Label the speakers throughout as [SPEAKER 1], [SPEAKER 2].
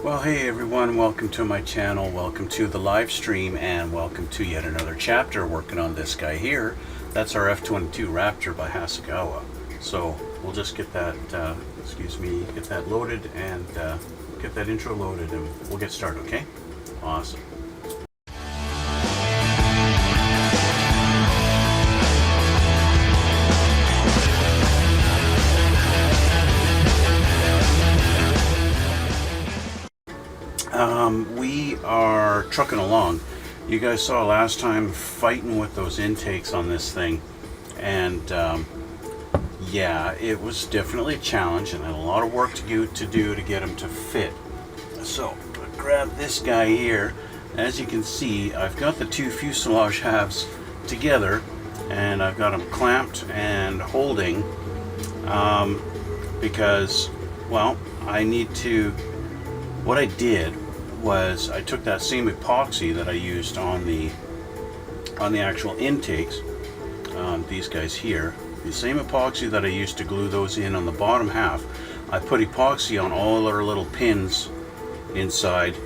[SPEAKER 1] Well, hey everyone, welcome to my channel, welcome to the live stream, and welcome to yet another chapter working on this guy here. That's our F-22 Raptor by Hasegawa. So we'll just get that, get that loaded and get that intro loaded and we'll get started, okay? Awesome. We are trucking along. You guys saw last time fighting with those intakes on this thing, and yeah, it was definitely a challenge and had a lot of work to do to get them to fit. So I grab this guy here. As you can see, I've got the two fuselage halves together and I've got them clamped and holding because, well, I need to, what I did was I took that same epoxy that I used on the actual intakes, these guys here, the same epoxy that I used to glue those in on the bottom half. I put epoxy on all our little pins inside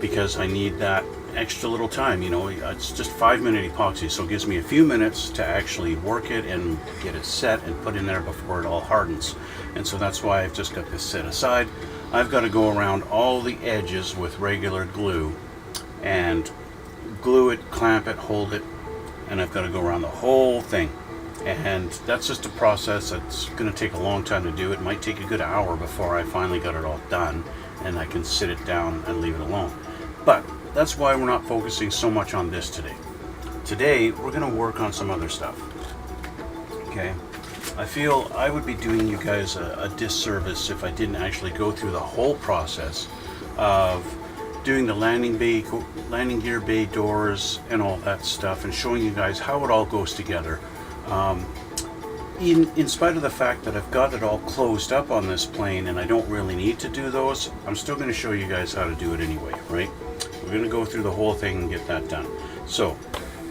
[SPEAKER 1] because I need that extra little time. You know, it's just 5-minute epoxy, so it gives me a few minutes to actually work it and get it set and put in there before it all hardens. And so that's why I've just got this set aside. I've got to go around all the edges with regular glue and glue it, clamp it, hold it, and I've got to go around the whole thing. And that's just a process that's going to take a long time to do. It might take a good hour before I finally got it all done and I can sit it down and leave it alone. But that's why we're not focusing so much on this today. Today we're going to work on some other stuff. Okay? I feel I would be doing you guys a disservice if I didn't actually go through the whole process of doing the landing gear bay doors and all that stuff and showing you guys how it all goes together. In spite of the fact that I've got it all closed up on this plane and I don't really need to do those, I'm still going to show you guys how to do it anyway, right? We're going to go through the whole thing and get that done. So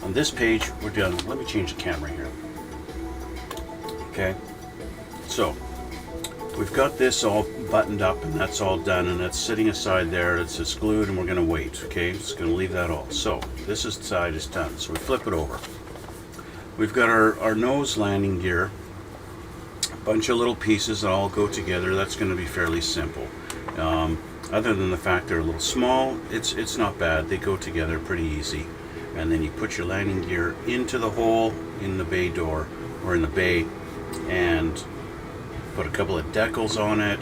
[SPEAKER 1] on this page we're done. Let me change the camera here. Okay, so we've got this all buttoned up and that's all done and that's sitting aside there. It's just glued and we're going to wait. Okay, just going to leave that all. So this side is done. So we flip it over. We've got our nose landing gear, a bunch of little pieces that all go together. That's going to be fairly simple. Other than the fact they're a little small, it's not bad. They go together pretty easy. And then you put your landing gear into the hole in the bay door or in the bay, and put a couple of decals on it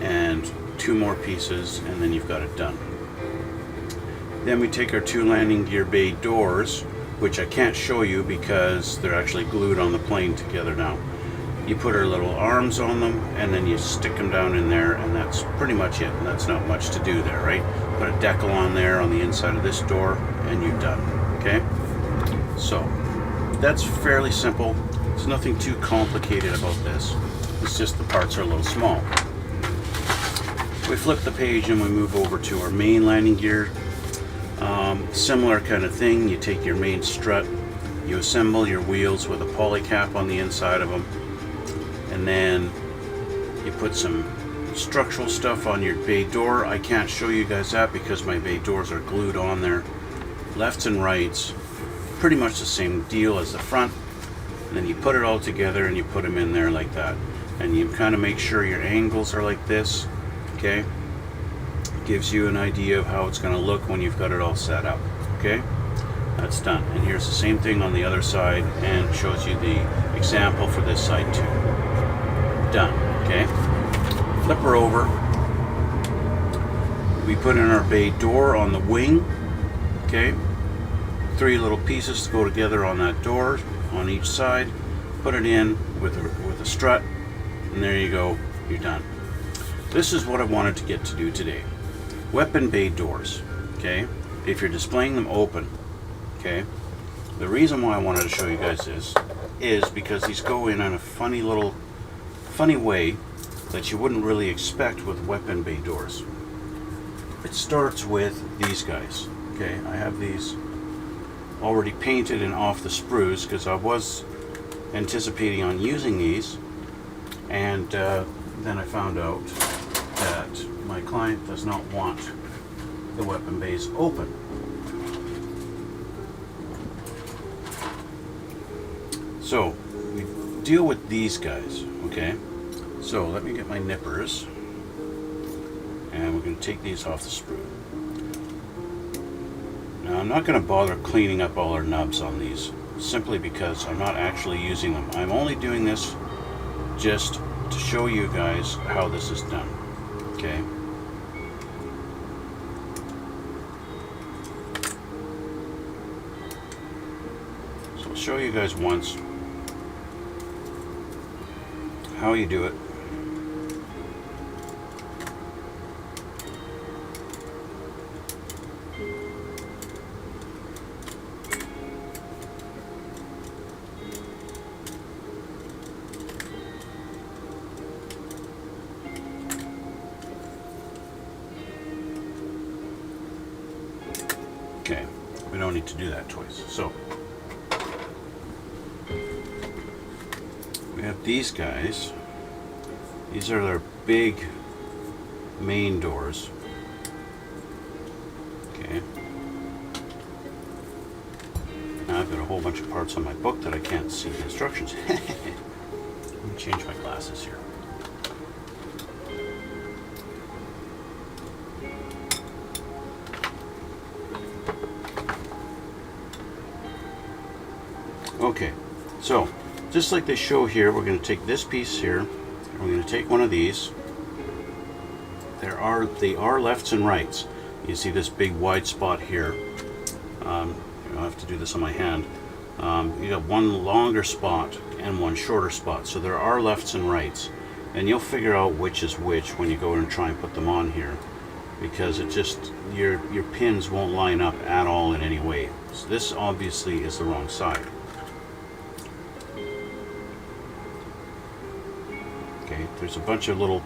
[SPEAKER 1] and 2 more pieces, and then you've got it done. Then we take our 2 landing gear bay doors, which I can't show you because they're actually glued on the plane together now. You put our little arms on them and then you stick them down in there, and that's pretty much it. And that's not much to do there, right? Put a decal on there on the inside of this door and you're done. Okay, so that's fairly simple. There's nothing too complicated about this. It's just the parts are a little small. We flip the page and we move over to our main landing gear. Similar kind of thing. You take your main strut, you assemble your wheels with a poly cap on the inside of them, and then you put some structural stuff on your bay door. I can't show you guys that because my bay doors are glued on there. Lefts and rights, pretty much the same deal as the front. And then you put it all together and you put them in there like that, and you kind of make sure your angles are like this. Okay, gives you an idea of how it's going to look when you've got it all set up. Okay, that's done. And here's the same thing on the other side and shows you the example for this side too. Done. Okay, flip her over. We put in our bay door on the wing. Okay, 3 little pieces to go together on that door on each side. Put it in with a strut, and there you go, you're done. This is what I wanted to get to do today. Weapon bay doors. Okay, if you're displaying them open, okay, the reason why I wanted to show you guys this is because these go in a funny way that you wouldn't really expect with weapon bay doors. It starts with these guys. Okay, I have these already painted and off the sprues because I was anticipating on using these, and then I found out that my client does not want the weapon bays open. So we deal with these guys, okay? So let me get my nippers, and we're going to take these off the sprue. Now I'm not going to bother cleaning up all our nubs on these, simply because I'm not actually using them. I'm only doing this just to show you guys how this is done, okay? So I'll show you guys once how you do it. Okay, we don't need to do that twice. So we have these guys. These are their big main doors. Okay. Now I've got a whole bunch of parts on my book that I can't see the instructions. Let me change my glasses here. Okay, so just like they show here, we're going to take this piece here, and we're going to take one of these. They are lefts and rights. You see this big wide spot here. I'll have to do this on my hand. You got one longer spot and one shorter spot, so there are lefts and rights, and you'll figure out which is which when you go and try and put them on here, because it just your pins won't line up at all in any way. So this obviously is the wrong side. Okay, there's a bunch of little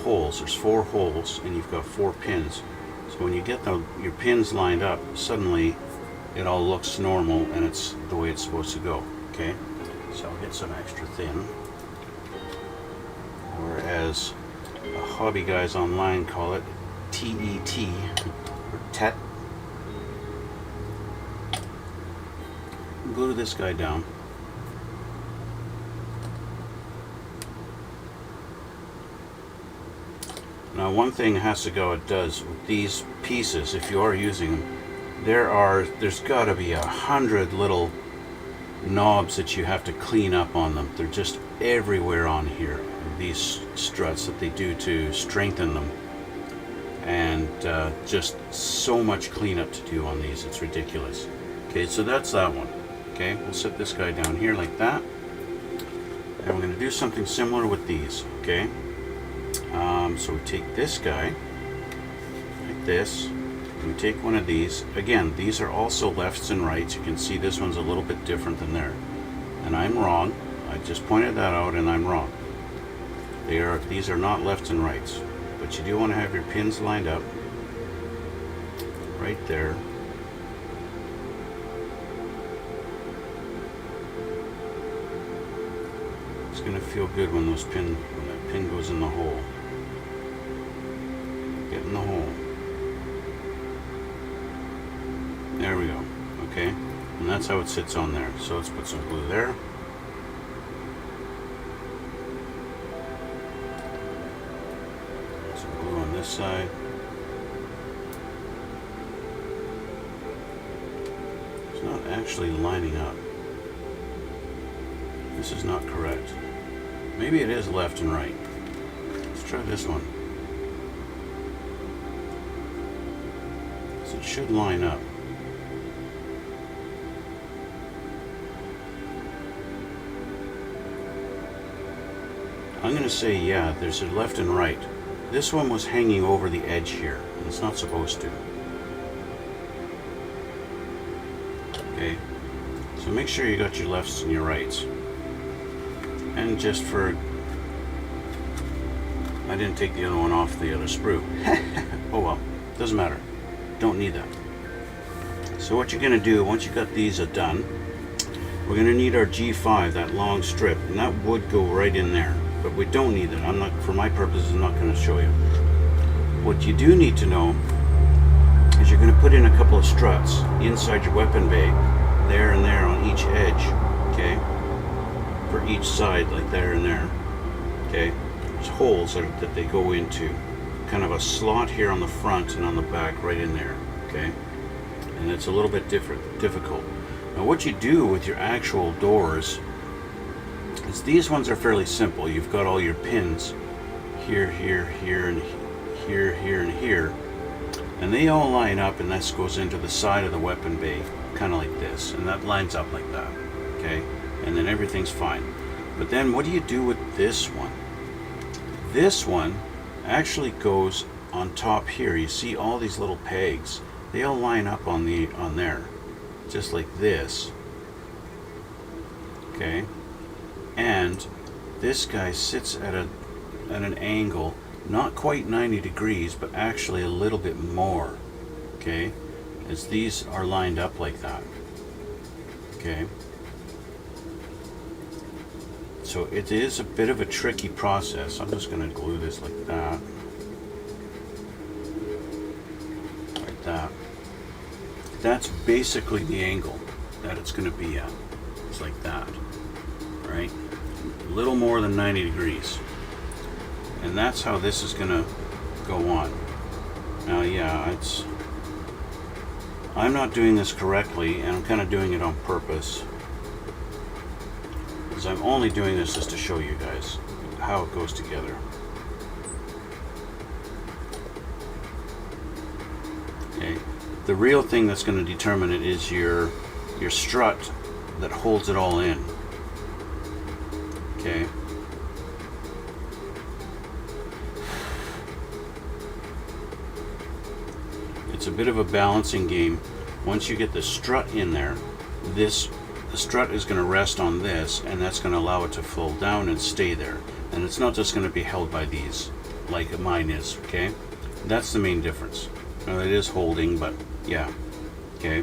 [SPEAKER 1] holes. There's 4 holes, and you've got 4 pins. So when you get your pins lined up, suddenly it all looks normal, and it's the way it's supposed to go. Okay, so I'll get some extra thin, or as the hobby guys online call it, TET, or TET. Glue this guy down. Now, one thing Hasegawa does with these pieces, if you are using them, there's got to be 100 little knobs that you have to clean up on them. They're just everywhere on here, these struts that they do to strengthen them, and just so much cleanup to do on these, it's ridiculous. Okay, so that's that one. Okay, we'll set this guy down here like that, and we're going to do something similar with these. Okay. So we take this guy, like this, and we take one of these. Again, these are also lefts and rights. You can see this one's a little bit different than there. And I'm wrong. I just pointed that out, and I'm wrong. These are not lefts and rights. But you do want to have your pins lined up right there. It's going to feel good when that pin goes in the hole. Get in the hole. There we go. Okay, and that's how it sits on there. So let's put some glue there. Some glue on this side. It's not actually lining up. This is not correct. Maybe it is left and right. Let's try this one. So it should line up. I'm going to say, yeah, there's a left and right. This one was hanging over the edge here, and it's not supposed to. Okay, so make sure you got your lefts and your rights. And just for, I didn't take the other one off the other sprue. Oh well, doesn't matter. Don't need that. So what you're going to do, once you got these done, we're going to need our G5, that long strip, and that would go right in there. but we don't need it. I'm not, for my purposes, I'm not going to show you. What you do need to know is you're going to put in a couple of struts inside your weapon bay, there and there on each edge, okay? For each side, like there and there, okay? There's holes that they go into. Kind of a slot here on the front and on the back, right in there, okay? And it's a little bit difficult. Now what you do with your actual doors is these ones are fairly simple. You've got all your pins here, here, here, and here, here, and here. And they all line up, and this goes into the side of the weapon bay, kind of like this. And that lines up like that, okay? And then everything's fine. But then what do you do with this one? This one actually goes on top here. You see all these little pegs. They all line up on there, just like this. Okay? And this guy sits at an angle, not quite 90 degrees, but actually a little bit more. Okay? As these are lined up like that. Okay? So it is a bit of a tricky process. I'm just going to glue this like that. Like that. That's basically the angle that it's going to be at. It's like that. Right? A little more than 90 degrees. And that's how this is going to go on. Now, yeah, I'm not doing this correctly, and I'm kind of doing it on purpose. Because I'm only doing this just to show you guys how it goes together. Okay. The real thing that's going to determine it is your strut that holds it all in. Okay. It's a bit of a balancing game. Once you get the strut in there, the strut is going to rest on this, and that's going to allow it to flow down and stay there. And it's not just going to be held by these like mine is, okay? That's the main difference. Now it is holding, but yeah, okay?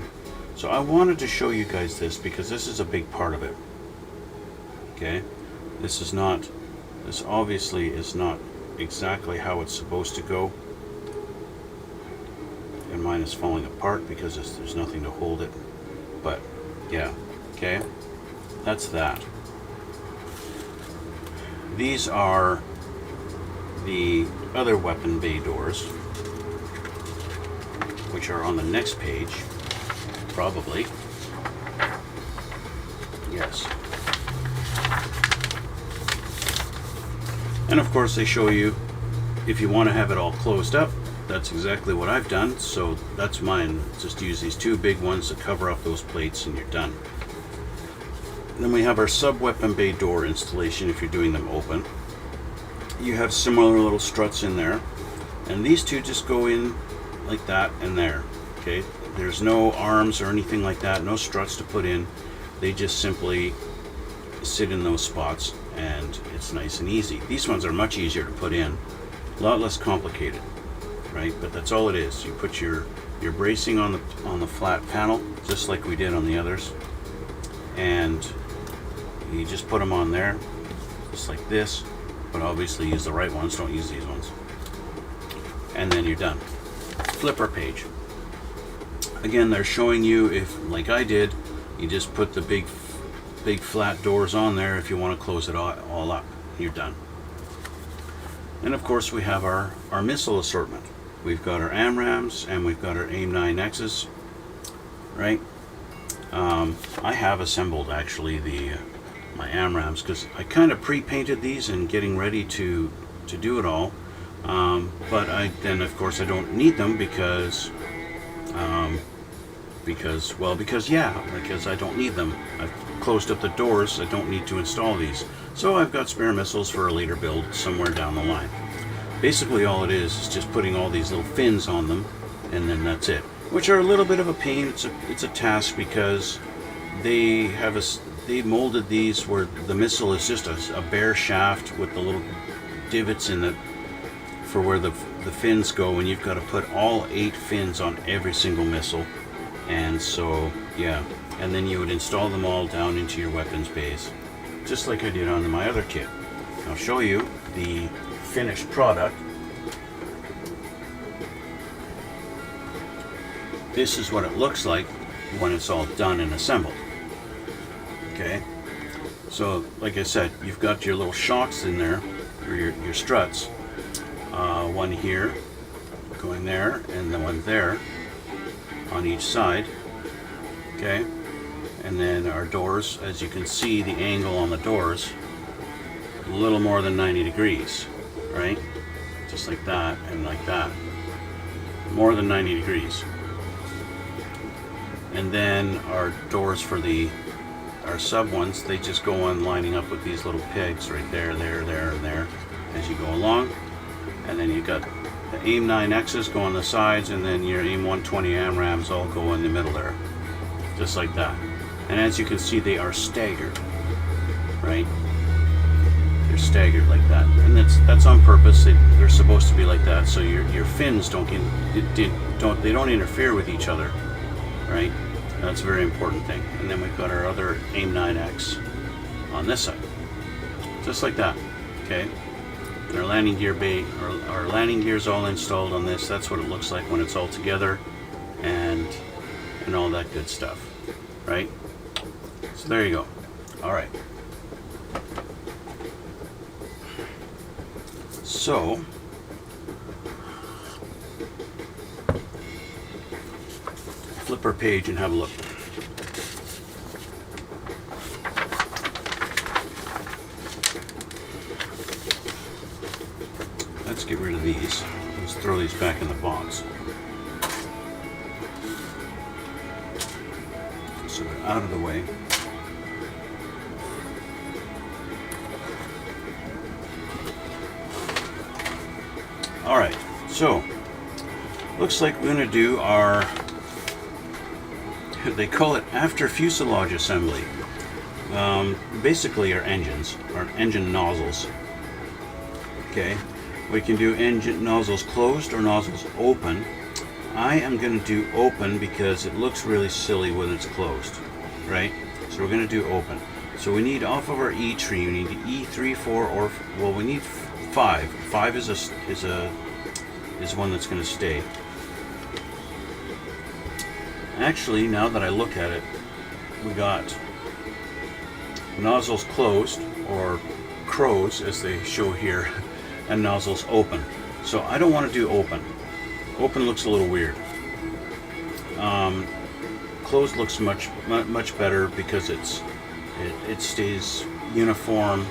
[SPEAKER 1] So I wanted to show you guys this because this is a big part of it, okay? This obviously is not exactly how it's supposed to go. And mine is falling apart because there's nothing to hold it. But yeah, okay, that's that. These are the other weapon bay doors, which are on the next page, probably. Yes. And of course they show you if you want to have it all closed up. That's exactly what I've done, so that's mine. Just use these two big ones to cover up those plates and you're done. Then we have our sub-weapon bay door installation if you're doing them open. You have similar little struts in there, and these two just go in like that and there. Okay, there's no arms or anything like that, no struts to put in. They just simply sit in those spots, and it's nice and easy. These ones are much easier to put in, a lot less complicated. Right, but that's all it is. You put your bracing on the flat panel, just like we did on the others, and you just put them on there, just like this. But obviously, use the right ones. Don't use these ones. And then you're done. Flipper page. Again, they're showing you if, like I did, you just put the big flat doors on there. If you want to close it all up, you're done. And of course, we have our missile assortment. We've got our AMRAAMs and we've got our AIM-9Xs, right? I have assembled actually my AMRAAMs because I kind of pre-painted these and getting ready to do it all. But then of course I don't need them because I don't need them. I've closed up the doors. I don't need to install these. So I've got spare missiles for a later build somewhere down the line. Basically all it is just putting all these little fins on them, and then that's it. Which are a little bit of a pain. It's a task because they molded these where the missile is just a bare shaft with the little divots in it for where the fins go, and you've got to put all 8 fins on every single missile. And so yeah, and then you would install them all down into your weapons bays, just like I did on my other kit. I'll show you the finished product. This is what it looks like when it's all done and assembled. Okay, so like I said, you've got your little shocks in there, or your struts. One here, going there, and the one there on each side. Okay, and then our doors, as you can see, the angle on the doors, a little more than 90 degrees, right? Just like that and like that. More than 90 degrees. And then our doors for our sub ones, they just go on lining up with these little pegs right there, there, there, and there as you go along. And then you've got the AIM 9Xs go on the sides, and then your AIM 120 AMRAMs all go in the middle there. Just like that. And as you can see, they are staggered, right? They're staggered like that. And that's on purpose. They're supposed to be like that, so your fins don't interfere with each other, right? That's a very important thing. And then we've got our other AIM 9X on this side. Just like that, okay? And our landing gear bay, our landing gear is all installed on this. That's what it looks like when it's all together, and all that good stuff, right? So there you go. All right. So flip our page and have a look. Let's get rid of these. Let's throw these back in the box. So they're out of the way. All right, so looks like we're going to do our, they call it after fuselage assembly. Basically our engine nozzles. Okay, we can do engine nozzles closed or nozzles open. I am going to do open because it looks really silly when it's closed, right? So we're going to do open. So we need, off of our E tree, we need E3, 4, or, well, we need 5. 5 is one that's going to stay. Actually, now that I look at it, we got nozzles closed, or crows as they show here, and nozzles open. So I don't want to do open. Open looks a little weird. Closed looks much better because it stays uniform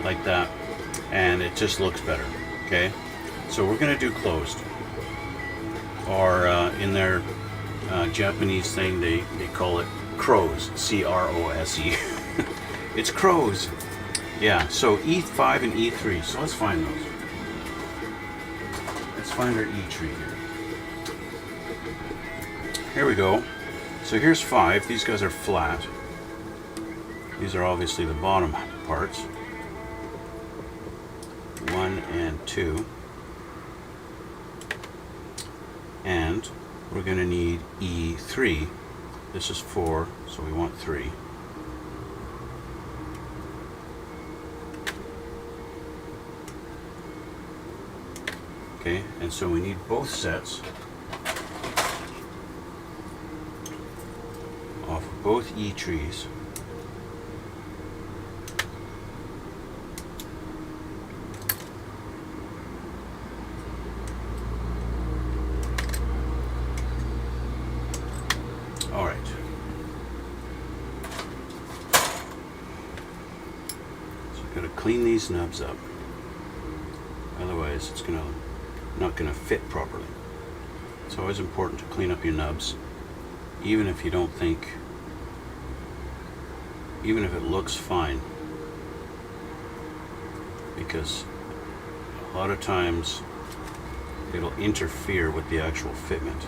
[SPEAKER 1] like that, and it just looks better. Okay, so we're going to do closed, or in their Japanese thing they call it crows, C-R-O-S-E. It's crows. Yeah, so E5 and E3. So let's find those. Let's find our E tree here. Here we go. So here's 5. These guys are flat. These are obviously the bottom parts. 1 and 2. And we're going to need E3. This is 4, so we want 3. Okay, and so we need both sets off of both E trees. All right. So I've got to clean these nubs up. Otherwise, it's not going to fit properly. It's always important to clean up your nubs, even if you don't think, even if it looks fine, because a lot of times it'll interfere with the actual fitment.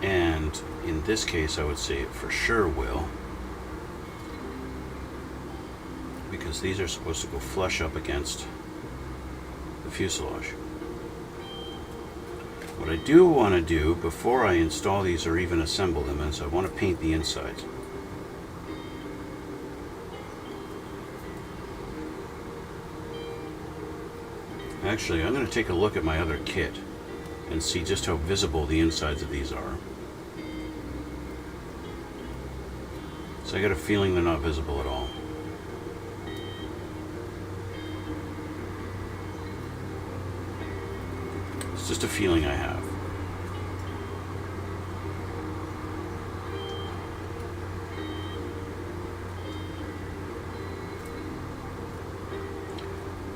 [SPEAKER 1] And in this case, I would say it for sure will, because these are supposed to go flush up against the fuselage. What I do want to do before I install these or even assemble them is I want to paint the insides. Actually, I'm going to take a look at my other kit and see just how visible the insides of these are. So I got a feeling they're not visible at all. It's just a feeling I have.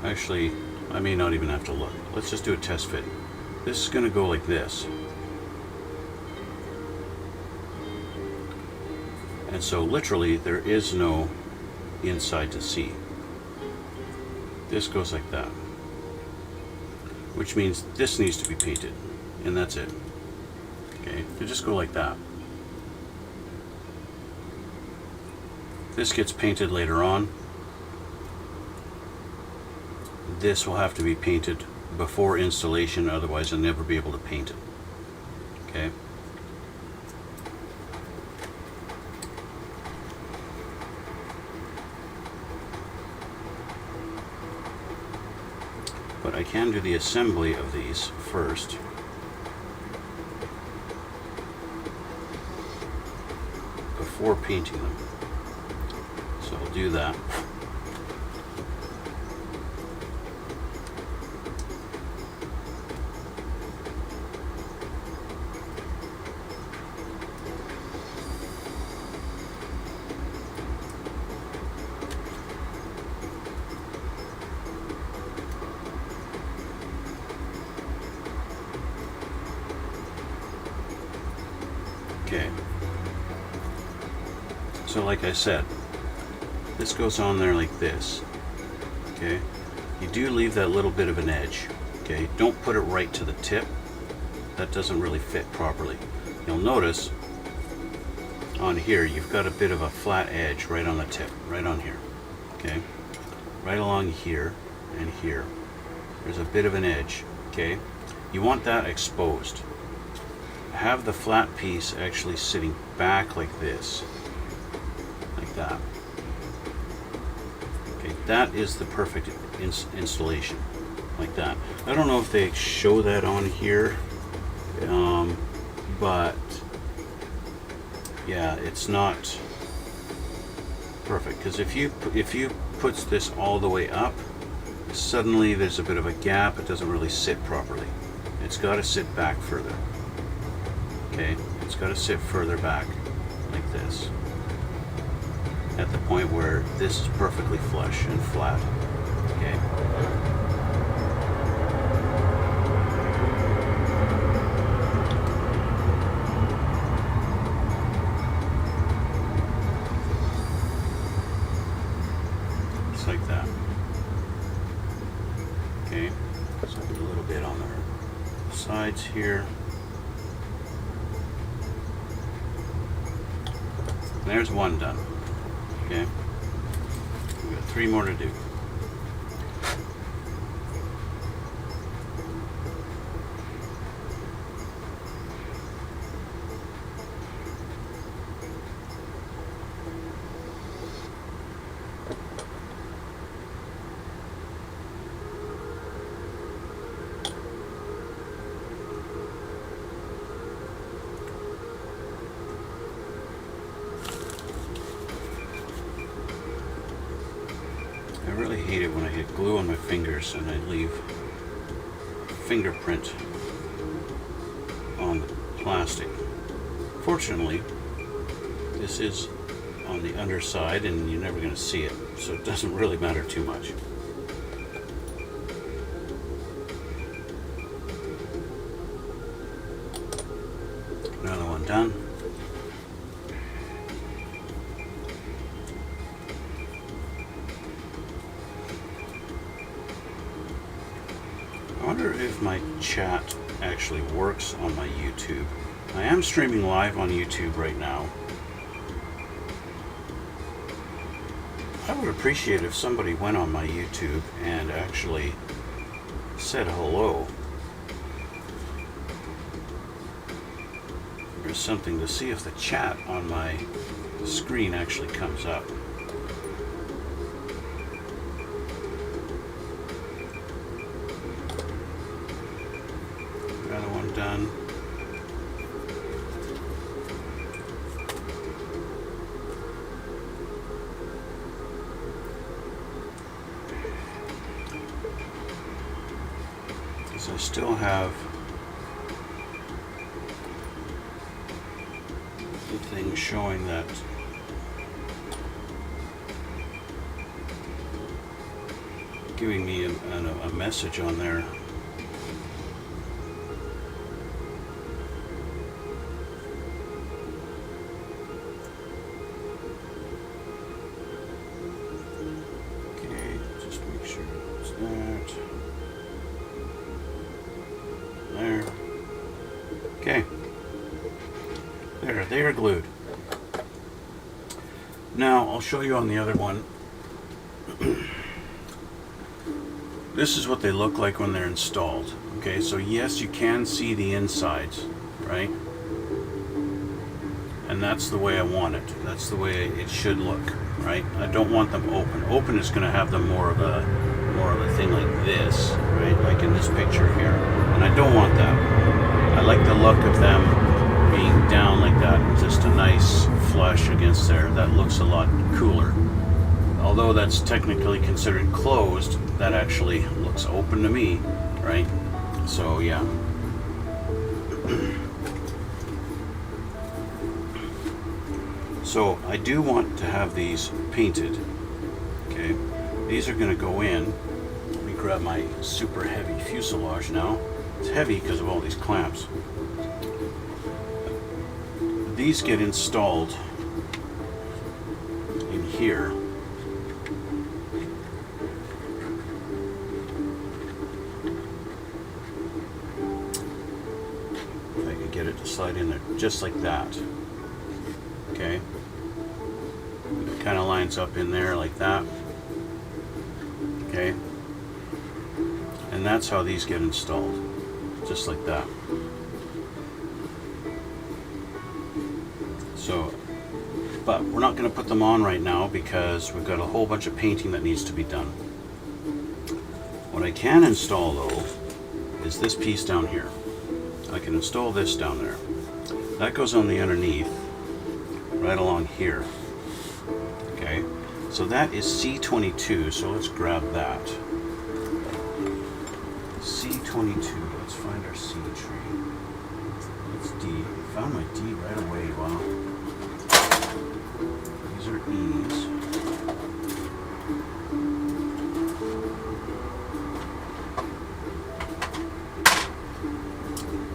[SPEAKER 1] Actually, I may not even have to look. Let's just do a test fit. This is going to go like this. And so literally there is no inside to see. This goes like that. Which means this needs to be painted. And that's it. Okay, to just go like that. This gets painted later on. This will have to be painted before installation, otherwise I'll never be able to paint it. Okay. But I can do the assembly of these first. Before painting them. So I'll do that. Okay. So like I said, this goes on there like this. Okay. You do leave that little bit of an edge. Okay. Don't put it right to the tip. That doesn't really fit properly. You'll notice on here you've got a bit of a flat edge right on the tip, right on here. Okay. Right along here and here. There's a bit of an edge. Okay. You want that exposed. Have the flat piece actually sitting back like this, like that. Okay, that is the perfect installation, like that. I don't know if they show that on here, but yeah, it's not perfect, because if you put this all the way up, suddenly there's a bit of a gap. It doesn't really sit properly. It's got to sit back further. Okay, it's got to sit further back like this, at the point where this is perfectly flush and flat. Okay. It's like that. Okay, so a little bit on the sides here. There's one done. Okay. We've got 3 more to do. I really hate it when I get glue on my fingers and I leave a fingerprint on the plastic. Fortunately, this is on the underside and you're never going to see it, so it doesn't really matter too much. Another one done. I wonder if my chat actually works on my YouTube. I am streaming live on YouTube right now. I would appreciate if somebody went on my YouTube and actually said hello. There's something to see if the chat on my screen actually comes up. one done. Because I still have the thing showing that giving me a message on there. Okay, just make sure it's that. There. Okay. There, they are glued. Now, I'll show you on the other one. This is what they look like when they're installed. Okay, so yes, you can see the insides, right? And that's the way I want it. That's the way it should look, right? I don't want them open. Open is going to have them more of a thing like this, right? Like in this picture here. And I don't want that. I like the look of them being down like that, just a nice flush against there. That looks a lot cooler. Although that's technically considered closed, that actually looks open to me, right? So yeah. So I do want to have these painted. Okay, these are going to go in. Let me grab my super heavy fuselage now. It's heavy because of all these clamps. These get installed in here. If I could get it to slide in there just like that. Okay. It kind of lines up in there like that. Okay. And that's how these get installed. Just like that. So, but we're not going to put them on right now because we've got a whole bunch of painting that needs to be done. What I can install though is this piece down here. I can install this down there. That goes on the underneath, right along here. Okay, so that is C22, so let's grab that. C22, let's find our C tree. It's D. Found my D right away, wow. These are E's.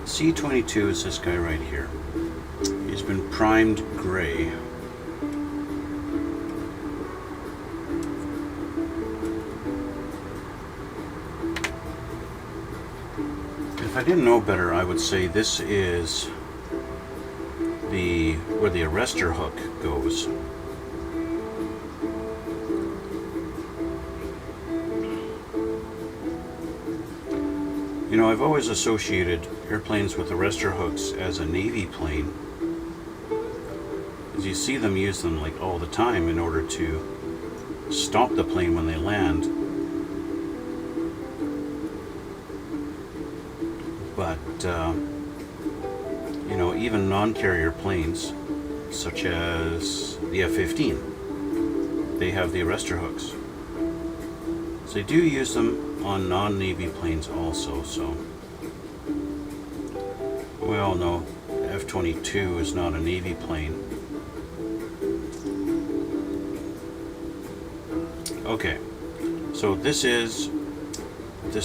[SPEAKER 1] C22 is this guy right here. He's been primed gray. If I didn't know better, I would say this is where the arrestor hook goes. You know, I've always associated airplanes with arrestor hooks as a Navy plane, as you see them use them like all the time in order to stop the plane when they land. But you know, even non-carrier planes such as the F-15, they have the arrestor hooks. So they do use them on non-Navy planes also. So we all know F-22 is not a Navy plane. Okay, so this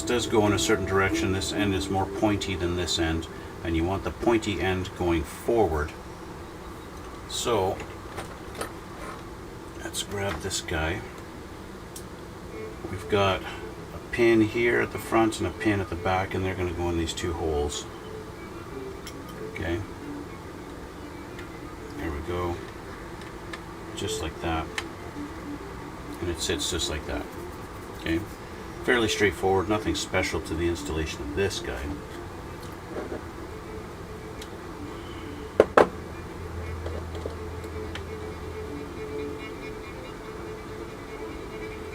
[SPEAKER 1] does go in a certain direction. This end is more pointy than this end, and you want the pointy end going forward. So let's grab this guy. We've got a pin here at the front and a pin at the back, and they're going to go in these two holes. Okay, there we go, just like that, and it sits just like that. Okay, fairly straightforward, nothing special to the installation of this guy.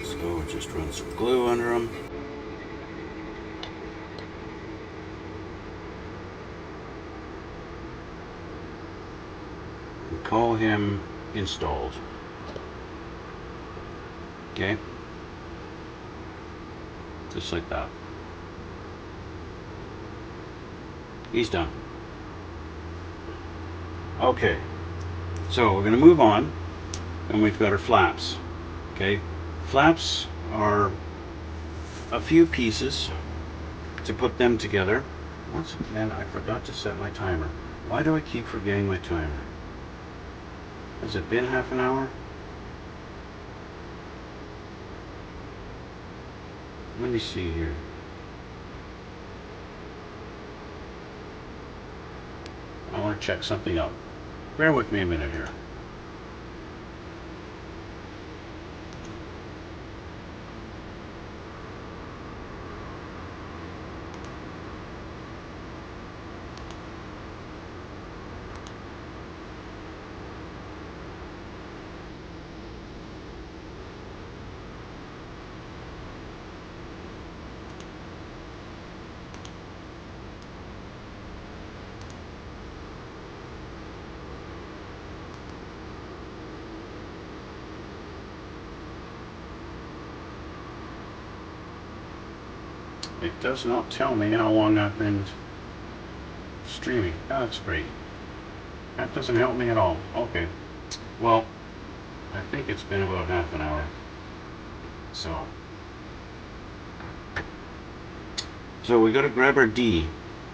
[SPEAKER 1] So just run some glue under them. call him installed. Okay, just like that. He's done. Okay, so we're going to move on, and we've got our flaps. Okay, flaps are a few pieces to put them together. Once again, I forgot to set my timer. Why do I keep forgetting my timer? Has it been half an hour? Let me see here. I want to check something out. Bear with me a minute here. It does not tell me how long I've been streaming. That's great. That doesn't help me at all. Okay. Well, I think it's been about half an hour. So we got a grabber D.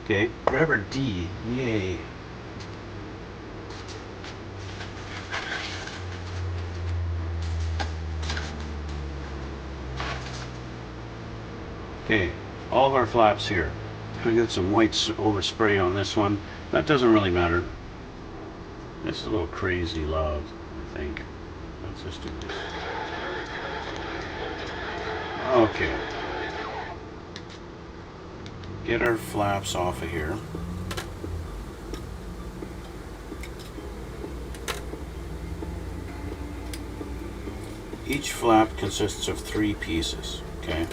[SPEAKER 1] Okay. Grabber D. Yay. Okay. All of our flaps here. We got some white overspray on this one. That doesn't really matter. This is a little crazy loud, I think. Let's just do this. Okay. Get our flaps off of here. Each flap consists of 3 pieces, okay?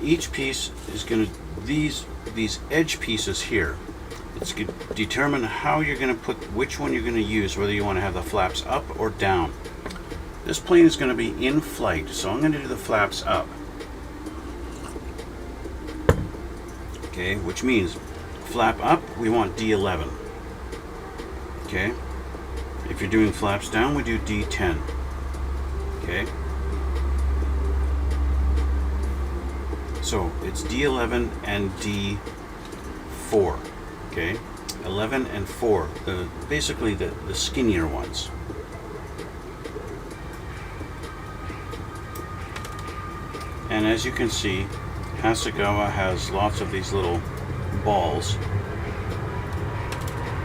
[SPEAKER 1] Each piece is going to, these edge pieces here, it's going to determine how you're going to put, which one you're going to use, whether you want to have the flaps up or down. This plane is going to be in flight, so I'm going to do the flaps up. Okay, which means flap up, we want D11. Okay, if you're doing flaps down, we do D10. Okay. So it's D11 and D4, okay? 11 and 4, basically the skinnier ones. And as you can see, Hasegawa has lots of these little balls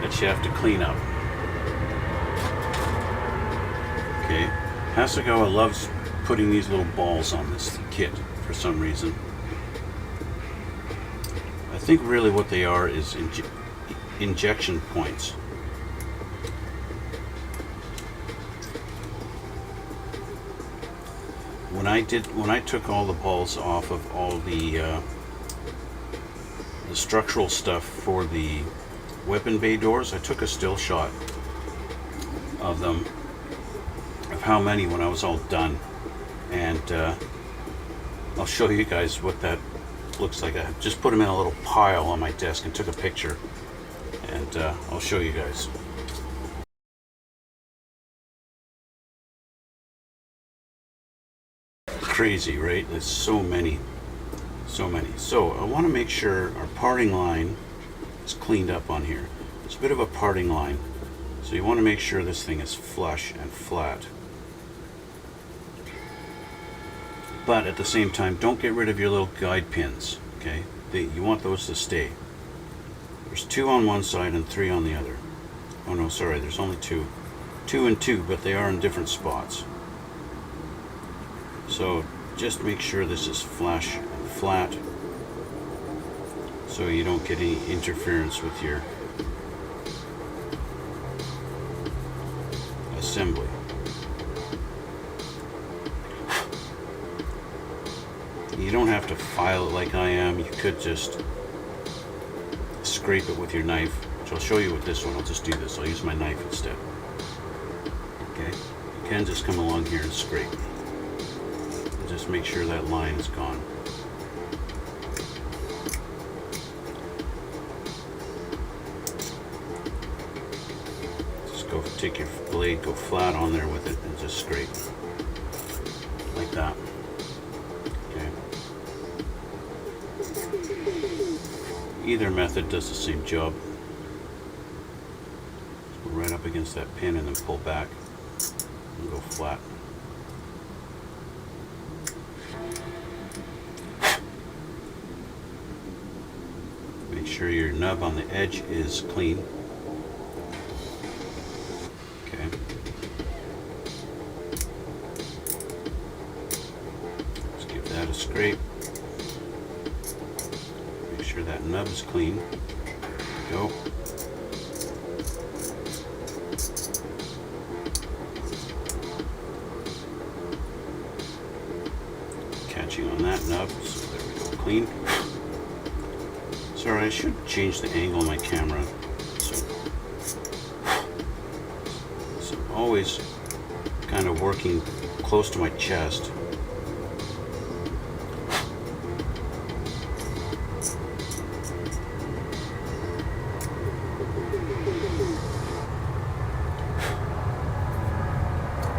[SPEAKER 1] that you have to clean up. Okay, Hasegawa loves putting these little balls on this kit for some reason. I think really what they are is injection points. When I took all the balls off of all the structural stuff for the weapon bay doors, I took a still shot of them, of how many when I was all done, and I'll show you guys what that looks like. I just put them in a little pile on my desk and took a picture, and I'll show you guys. Crazy, right? There's so many. So I want to make sure our parting line is cleaned up on here. It's a bit of a parting line, so you want to make sure this thing is flush and flat. But at the same time, don't get rid of your little guide pins, okay? You want those to stay. There's 2 on one side and 3 on the other. Oh no, sorry, there's only 2. 2 and 2, but they are in different spots. So just make sure this is flush and flat, so you don't get any interference with your assembly. You don't have to file it like I am. You could just scrape it with your knife, which I'll show you with this one. I'll just do this. I'll use my knife instead. Okay, you can just come along here and scrape. And just make sure that line is gone. Just go, take your blade, go flat on there with it, and just scrape. Like that. Either method does the same job. Just go right up against that pin and then pull back and go flat. Make sure your nub on the edge is clean. Okay. Just give that a scrape. Make sure that nub is clean. There we go. Catching on that nub, so there we go, clean. Sorry, I should change the angle of my camera. So I'm always kind of working close to my chest.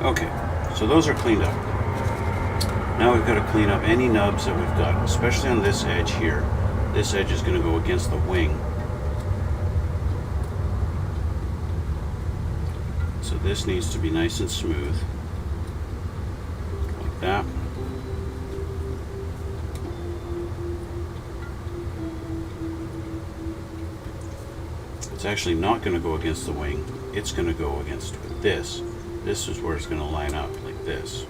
[SPEAKER 1] Okay, so those are cleaned up. Now we've got to clean up any nubs that we've got, especially on this edge here. This edge is going to go against the wing. So this needs to be nice and smooth. Like that. It's actually not going to go against the wing. It's going to go against this. This is where it's going to line up, like this.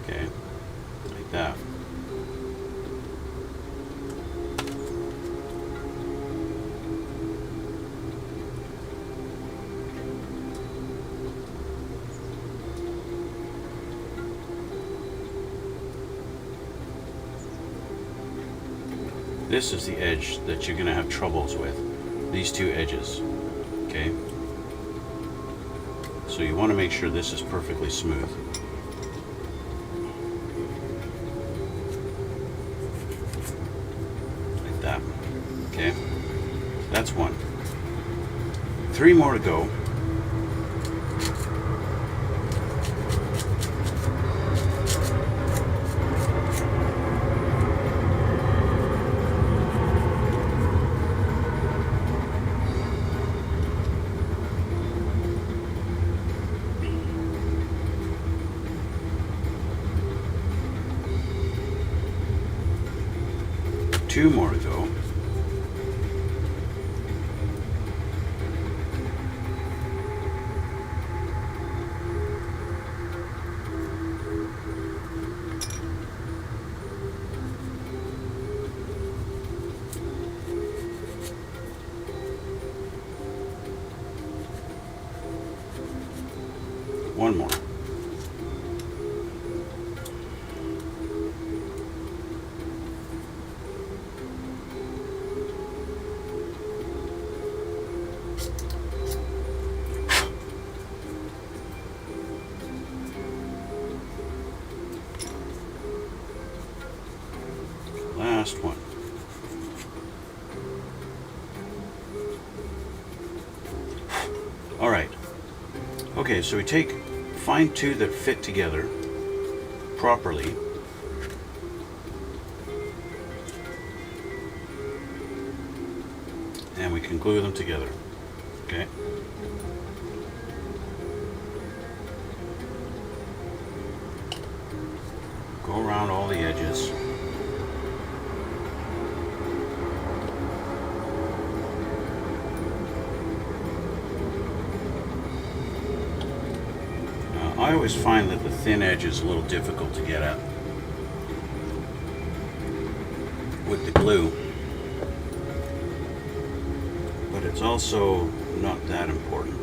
[SPEAKER 1] Okay, like that. This is the edge that you're going to have troubles with. These two edges. Okay. So you want to make sure this is perfectly smooth. Like that. Okay. That's one. 3 more to go. Two more to go. One more. Last one. All right. Okay, so we find two that fit together properly. And we can glue them together. Okay. Go around all the edges. I always find that the thin edge is a little difficult to get at with the glue, but it's also not that important.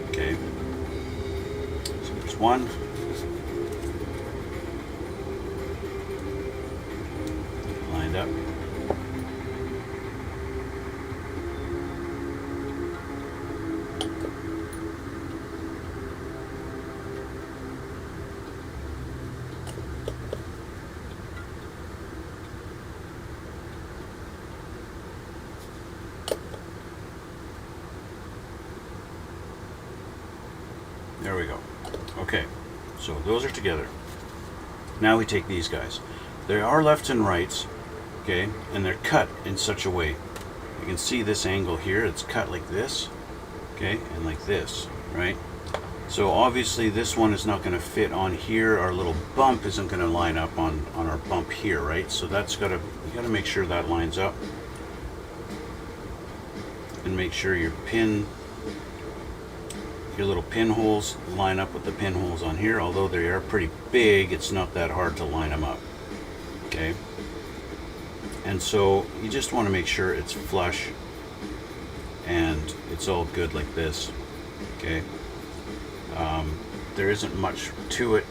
[SPEAKER 1] Okay, so there's one. There we go. Okay, so those are together. Now we take these guys. There are lefts and rights, okay, and they're cut in such a way. You can see this angle here, it's cut like this, okay, and like this, right? So obviously this one is not going to fit on here. Our little bump isn't going to line up on our bump here, right? So that's you got to make sure that lines up. And make sure your little pinholes line up with the pinholes on here. Although they are pretty big, it's not that hard to line them up. Okay, and so you just want to make sure it's flush and it's all good like this. Okay, there isn't much to it.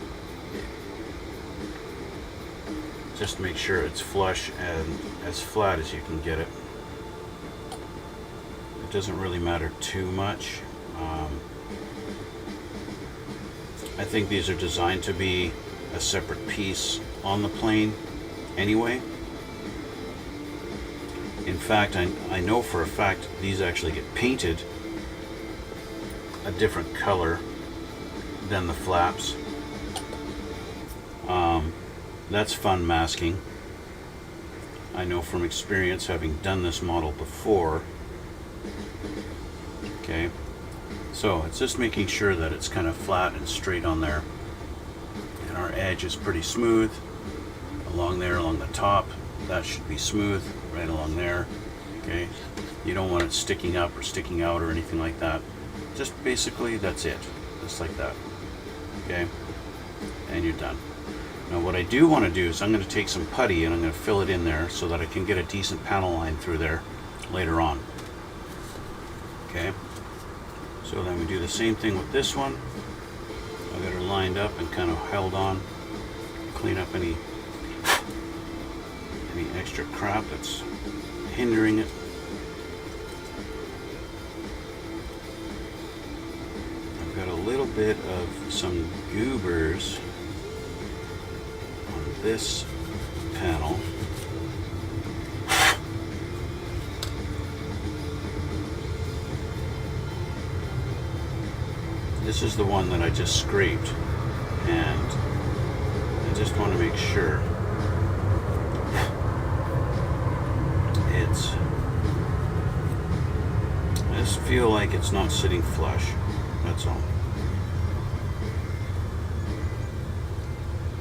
[SPEAKER 1] Just make sure it's flush and as flat as you can get it. It doesn't really matter too much. I think these are designed to be a separate piece on the plane anyway. In fact, I know for a fact these actually get painted a different color than the flaps. That's fun masking. I know from experience, having done this model before. Okay, so it's just making sure that it's kind of flat and straight on there, and our edge is pretty smooth along there, along the top. That should be smooth right along there. Okay, you don't want it sticking up or sticking out or anything like that. Just basically that's it, just like that. Okay, and you're done. Now what I do want to do is I'm going to take some putty and I'm going to fill it in there so that I can get a decent panel line through there later on. Okay, so then we do the same thing with this one. I've got her lined up and kind of held on. Clean up any extra crap that's hindering it. I've got a little bit of some goobers on this panel. This is the one that I just scraped, and I just want to make sure I just feel like it's not sitting flush, that's all.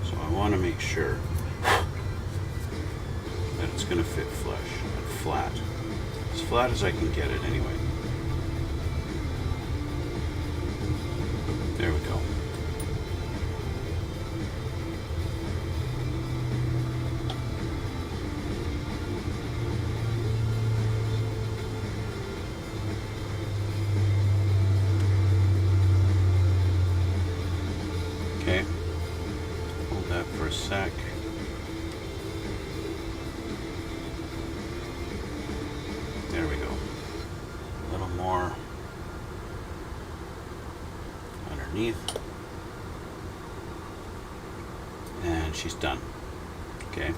[SPEAKER 1] So I want to make sure that it's going to fit flush and flat. As flat as I can get it anyway. There we go. Okay, hold that for a sec. There we go. A little more underneath. And she's done. Okay.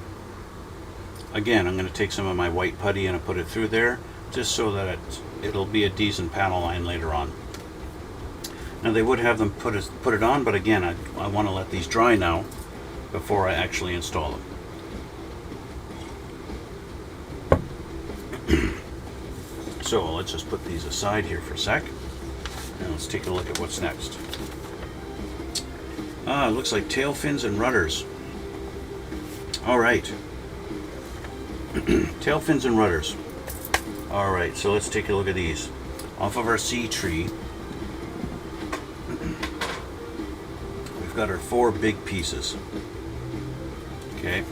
[SPEAKER 1] Again, I'm going to take some of my white putty and I put it through there just so that it'll be a decent panel line later on. Now they would have them put it on, but again, I want to let these dry now before I actually install them. So let's just put these aside here for a sec, and let's take a look at what's next. It looks like tail fins and rudders. All right, tail fins and rudders. All right, so let's take a look at these. Off of our C tree, we've got our 4 big pieces. Okay.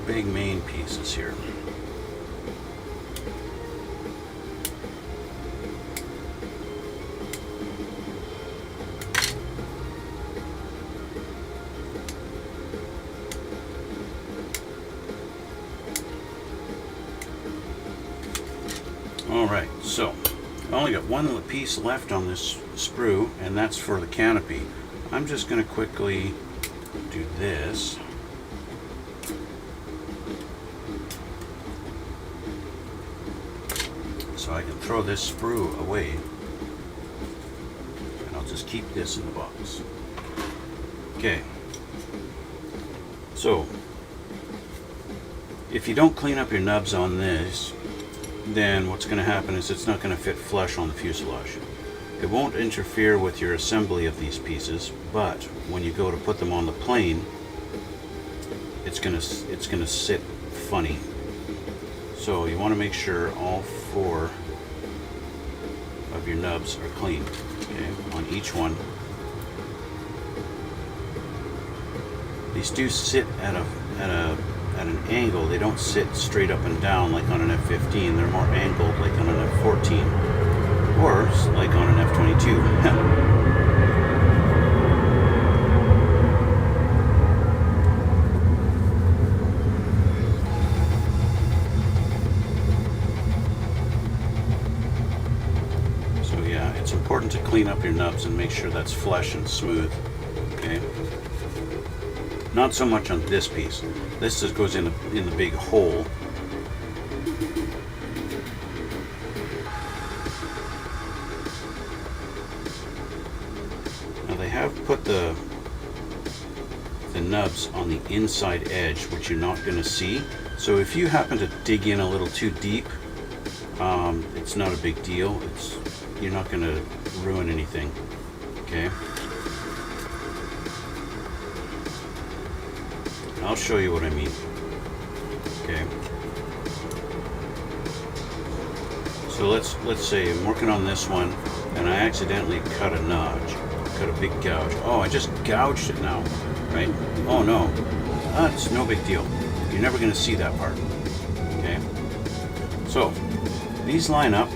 [SPEAKER 1] Big main pieces here. Alright, so I only got one little piece left on this sprue, and that's for the canopy. I'm just going to quickly do this. So I can throw this sprue away. And I'll just keep this in the box. Okay. So, if you don't clean up your nubs on this, then what's going to happen is it's not going to fit flush on the fuselage. It won't interfere with your assembly of these pieces, but when you go to put them on the plane, it's going to sit funny. So you want to make sure all 4 of your nubs are clean, okay, on each one. These do sit at an angle. They don't sit straight up and down like on an F-15. They're more angled like on an F-14 or like on an F-22. It's important to clean up your nubs and make sure that's flush and smooth. Okay. Not so much on this piece. This just goes in the big hole. Now they have put the nubs on the inside edge, which you're not going to see. So if you happen to dig in a little too deep, it's not a big deal. You're not going to ruin anything, okay? I'll show you what I mean, okay? So let's say I'm working on this one, and I accidentally cut a notch, cut a big gouge. Oh, I just gouged it now, right? Oh no, it's no big deal. You're never going to see that part, okay? So these line up.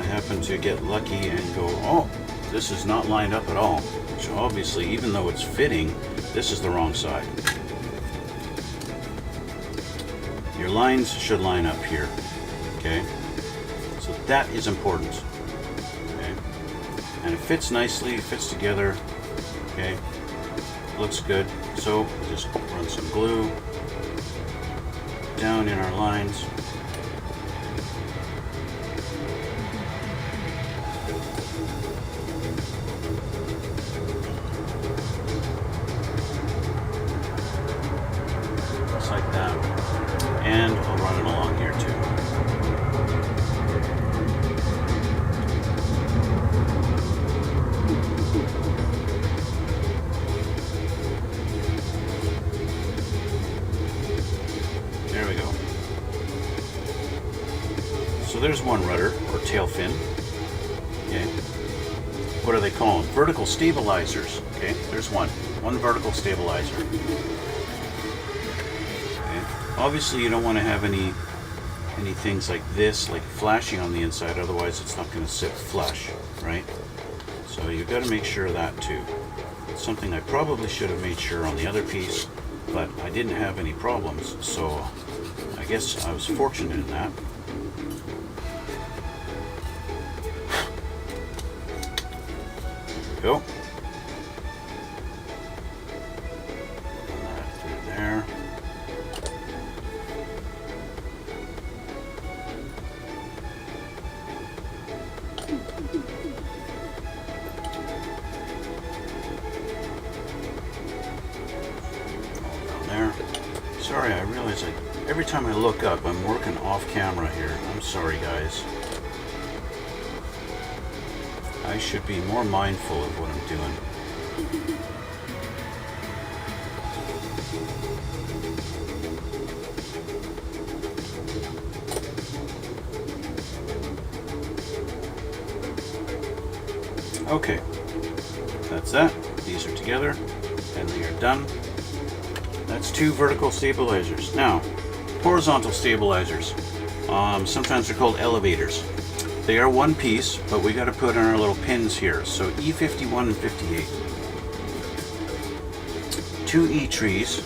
[SPEAKER 1] Happen to get lucky and go, oh, this is not lined up at all. So obviously, even though it's fitting, this is the wrong side. Your lines should line up here, okay? So that is important, okay? And it fits nicely, it fits together, okay? Looks good. So we'll just run some glue down in our lines. Like that, and I'll run it along here too. There we go. So there's one rudder or tail fin. Okay. What are they called? Vertical stabilizers. Okay, there's one vertical stabilizer. Obviously, you don't want to have any things like this, like flashing on the inside, otherwise it's not going to sit flush, right? So you've got to make sure of that too. It's something I probably should have made sure on the other piece, but I didn't have any problems, so I guess I was fortunate in that. There we go. Run that through there. Sorry, I realize every time I look up, I'm working off camera here. I'm sorry, guys. I should be more mindful of what I'm doing. Okay, that's that. These are together, and they are done. That's 2 vertical stabilizers. Now, horizontal stabilizers. Sometimes they're called elevators. They are one piece, but we got to put in our little pins here. So E51 and 58. 2 E trees.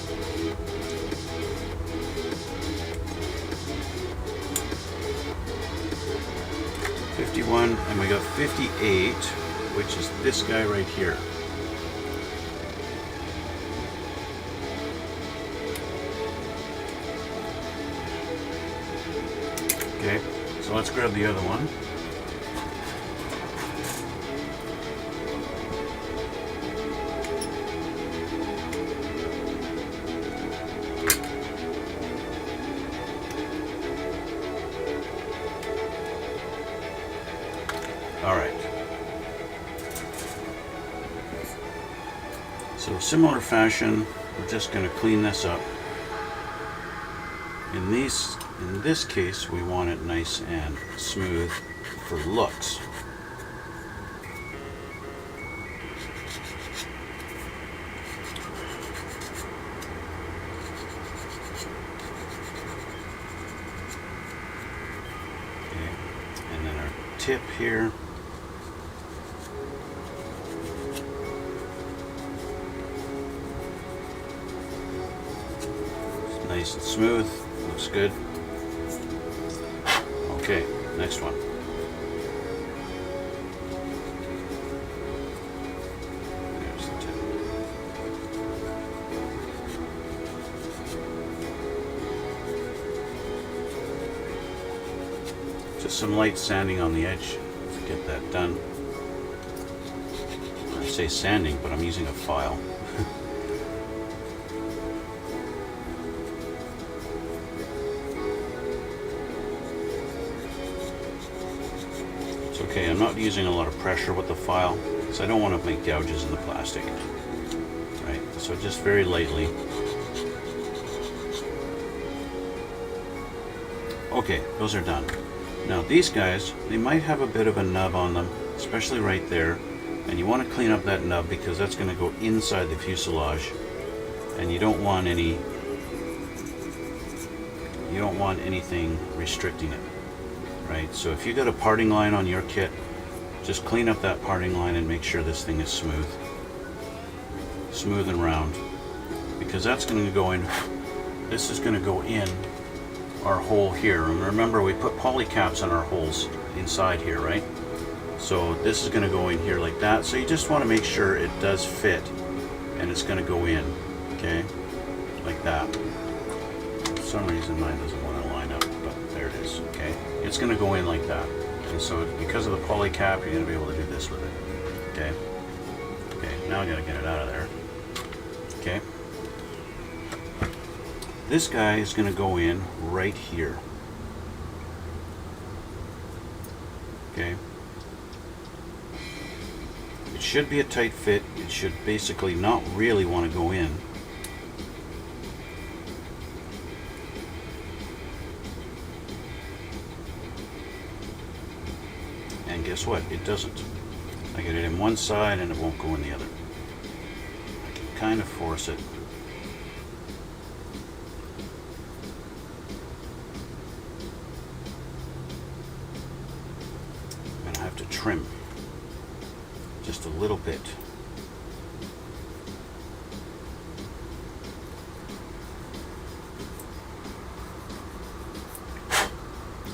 [SPEAKER 1] 51, and we got 58, which is this guy right here. Okay, so let's grab the other one. All right. So similar fashion, we're just going to clean this up. In this case, we want it nice and smooth for looks. Okay, and then our tip here. Nice and smooth, looks good. Okay, next one. There's the tip. Just some light sanding on the edge to get that done. I say sanding, but I'm using a file. Okay, I'm not using a lot of pressure with the file because I don't want to make gouges in the plastic. Right, so just very lightly. Okay, those are done. Now these guys, they might have a bit of a nub on them, especially right there. And you want to clean up that nub because that's going to go inside the fuselage. And you don't want anything restricting it. Right, so if you got a parting line on your kit, just clean up that parting line and make sure this thing is smooth and round, because that's going to go in. This is going to go in our hole here, and remember we put poly caps on our holes inside here, right? So this is going to go in here like that, so you just want to make sure it does fit and it's going to go in, okay, like that. For some reason mine doesn't want to line up, but there it is. Okay, it's going to go in like that, and so because of the poly cap, you're going to be able to do this with it. Okay. Okay. Now I got to get it out of there. Okay. This guy is going to go in right here. Okay. It should be a tight fit. It should basically not really want to go in. And guess what? It doesn't. I get it in one side and it won't go in the other. I can kind of force it. I'm going to have to trim just a little bit.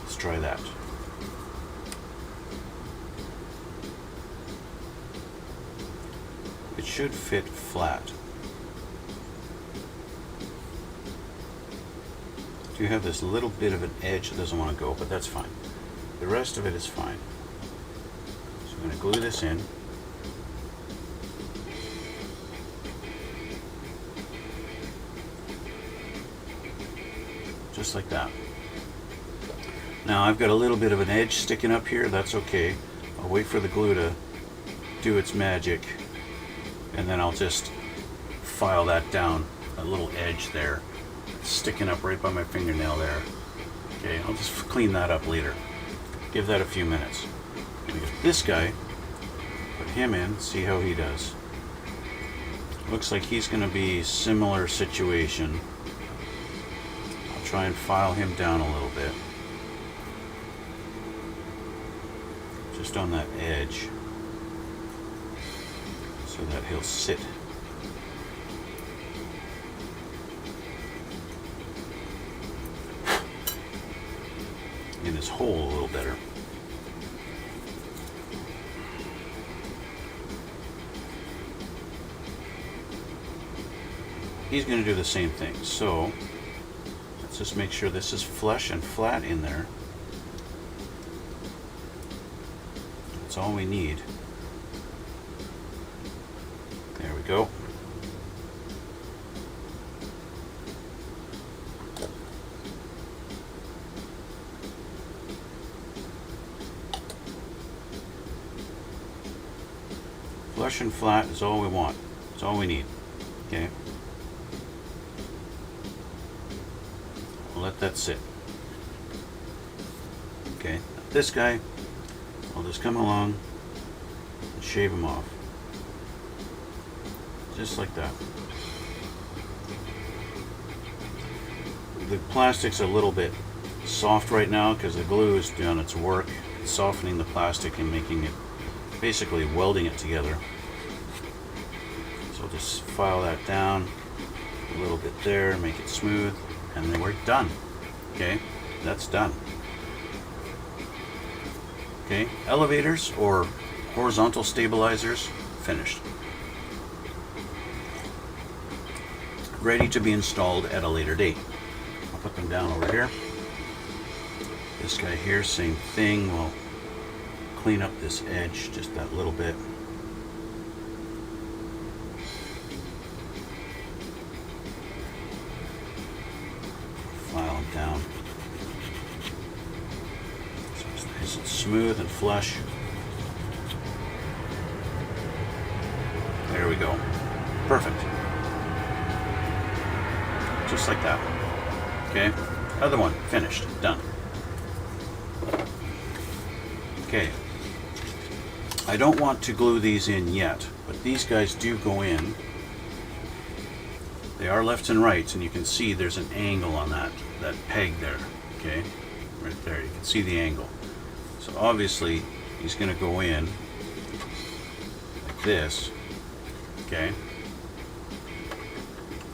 [SPEAKER 1] Let's try that. It should fit flat. You have this little bit of an edge that doesn't want to go, but that's fine. The rest of it is fine. So I'm going to glue this in. Just like that. Now I've got a little bit of an edge sticking up here. That's okay. I'll wait for the glue to do its magic, and then I'll just file that down. A little edge there, sticking up right by my fingernail there. Okay, I'll just clean that up later. Give that a few minutes. We get this guy, put him in, see how he does. Looks like he's going to be similar situation. I'll try and file him down a little bit. Just on that edge, so that he'll sit. In his hole a little better. he's going to do the same thing. So let's just make sure this is flush and flat in there. That's all we need. There we go. Flush and flat is all we want. It's all we need. Okay. We'll let that sit. Okay. This guy, I'll just come along and shave him off. Just like that. The plastic's a little bit soft right now because the glue is doing its work, softening the plastic and making it, basically welding it together. So just file that down a little bit there, make it smooth, and then we're done. Okay, that's done. Okay, elevators or horizontal stabilizers, finished. Ready to be installed at a later date. I'll put them down over here. This guy here, same thing. We'll clean up this edge just that little bit. File them down. So it's nice and smooth and flush. There we go. Perfect. Just like that. Okay. Other one, finished, done. Okay. I don't want to glue these in yet, but these guys do go in. They are lefts and rights, and you can see there's an angle on that peg there. Okay, right there, you can see the angle. So obviously he's going to go in like this. Okay,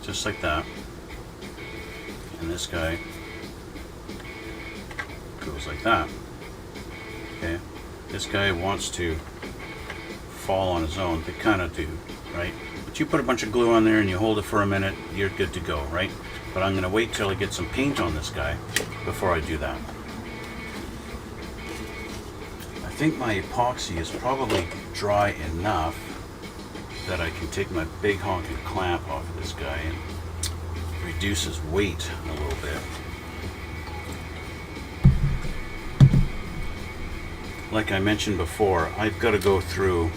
[SPEAKER 1] just like that. And this guy goes like that. Okay, this guy wants to fall on his own. They kind of do, right? But you put a bunch of glue on there and you hold it for a minute, you're good to go, right? But I'm going to wait till I get some paint on this guy before I do that. I think my epoxy is probably dry enough that I can take my big honking clamp off of this guy and reduce his weight a little bit. Like I mentioned before, I've got to go through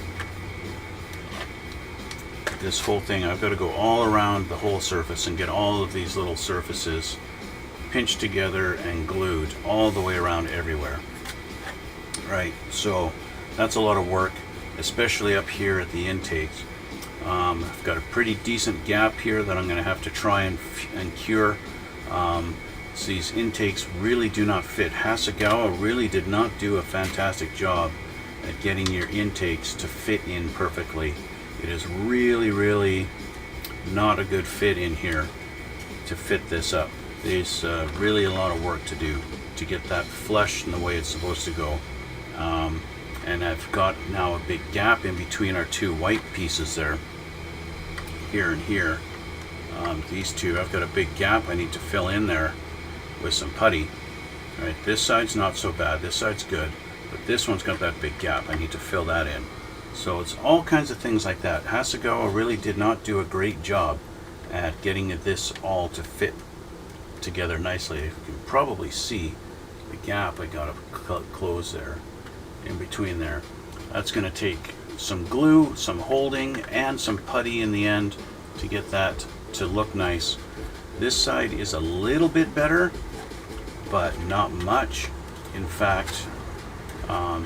[SPEAKER 1] this whole thing. I've got to go all around the whole surface and get all of these little surfaces pinched together and glued all the way around everywhere. Right, so that's a lot of work, especially up here at the intakes. I've got a pretty decent gap here that I'm going to have to try and cure. So these intakes really do not fit. Hasegawa really did not do a fantastic job at getting your intakes to fit in perfectly. It is really, really not a good fit in here to fit this up. There's really a lot of work to do to get that flush in the way it's supposed to go. And I've got now a big gap in between our two white pieces there, here and here. These two, I've got a big gap I need to fill in there with some putty. Right, this side's not so bad, this side's good, but this one's got that big gap. I need to fill that in. So it's all kinds of things like that. Hasegawa really did not do a great job at getting this all to fit together nicely. You can probably see the gap I got to close there in between there. That's going to take some glue, some holding, and some putty in the end to get that to look nice. This side is a little bit better, but not much. In fact,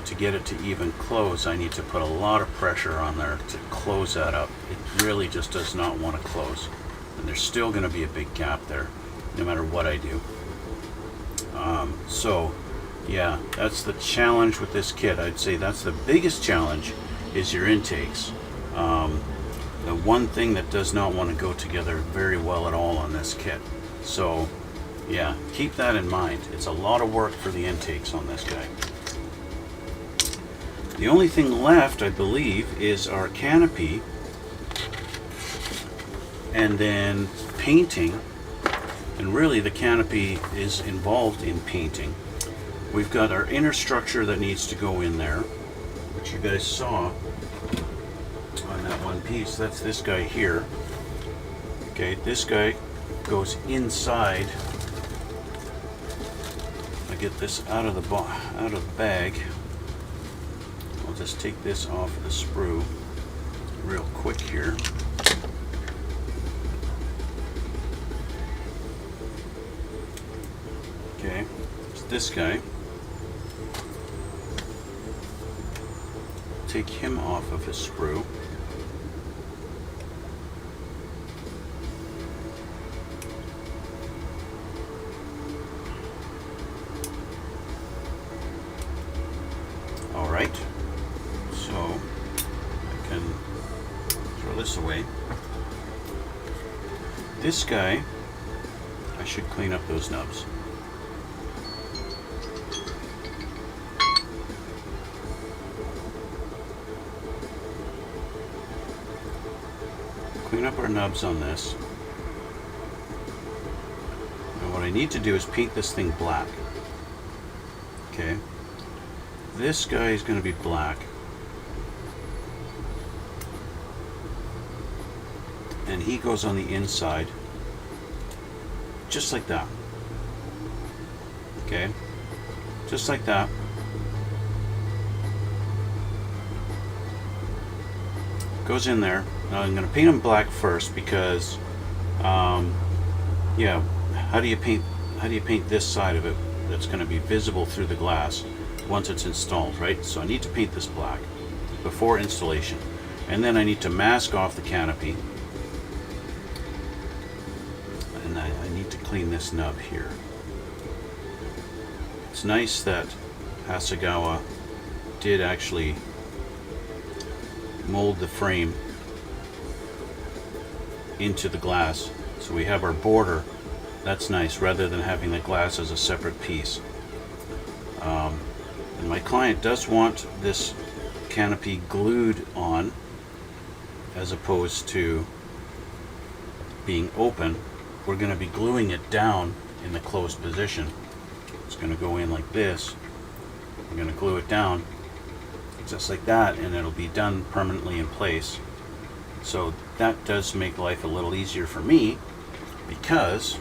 [SPEAKER 1] to get it to even close, I need to put a lot of pressure on there to close that up. It really just does not want to close. And there's still going to be a big gap there, no matter what I do. So, yeah, that's the challenge with this kit. I'd say that's the biggest challenge, is your intakes. The one thing that does not want to go together very well at all on this kit. So, yeah, keep that in mind. It's a lot of work for the intakes on this guy. The only thing left, I believe, is our canopy, and then painting, and really the canopy is involved in painting. We've got our inner structure that needs to go in there, which you guys saw on that one piece. That's this guy here. Okay, this guy goes inside. I get this out of the bag. I'll just take this off the sprue real quick here. Okay, it's this guy. Take him off of his sprue. All right, so I can throw this away. This guy, I should clean up those nubs. Clean up our nubs on this. And what I need to do is paint this thing black. Okay. This guy is going to be black. And he goes on the inside. Just like that. Okay. Just like that. Goes in there. Now I'm going to paint him black first because, yeah, how do you paint this side of it that's going to be visible through the glass once it's installed, right? So I need to paint this black before installation, and then I need to mask off the canopy, and I need to clean this nub here. It's nice that Hasegawa did actually mold the frame into the glass, so we have our border. That's nice, rather than having the glass as a separate piece. And my client does want this canopy glued on as opposed to being open. We're going to be gluing it down in the closed position. It's going to go in like this. We're going to glue it down just like that, and it'll be done permanently in place. So that does make life a little easier for me, because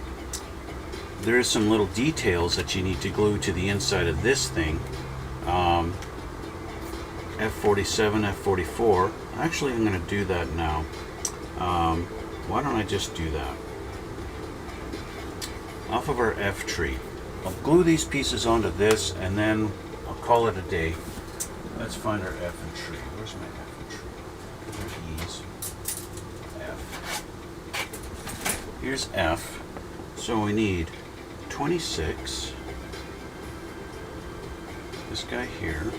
[SPEAKER 1] there's some little details that you need to glue to the inside of this thing. F-47, F-44. Actually, I'm going to do that now. Why don't I just do that? Off of our F tree. I'll glue these pieces onto this, and then I'll call it a day. Let's find our F and tree. Where's my F and tree? There's E's. F. Here's F. So we need 26. This guy here.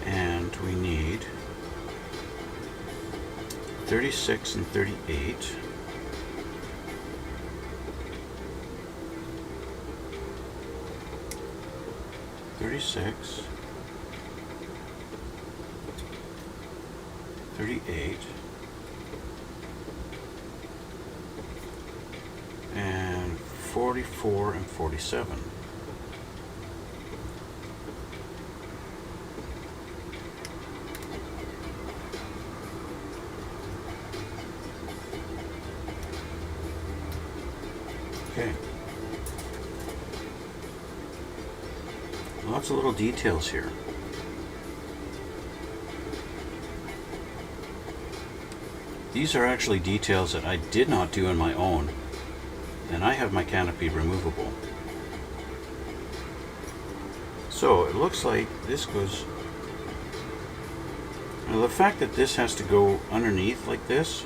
[SPEAKER 1] And we need 36 and 38. $36, $38, and $44 and $47. Okay. Lots of little details here. These are actually details that I did not do on my own, and I have my canopy removable. So it looks like this goes... Now the fact that this has to go underneath like this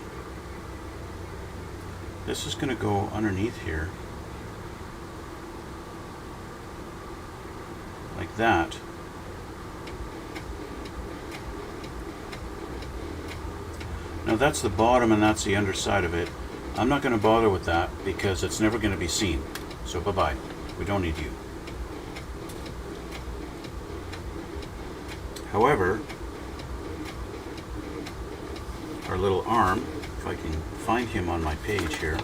[SPEAKER 1] is going to go underneath here. Like that. Now that's the bottom and that's the underside of it. I'm not going to bother with that because it's never going to be seen. So bye-bye. We don't need you. However, our little arm, if I can find him on my page here.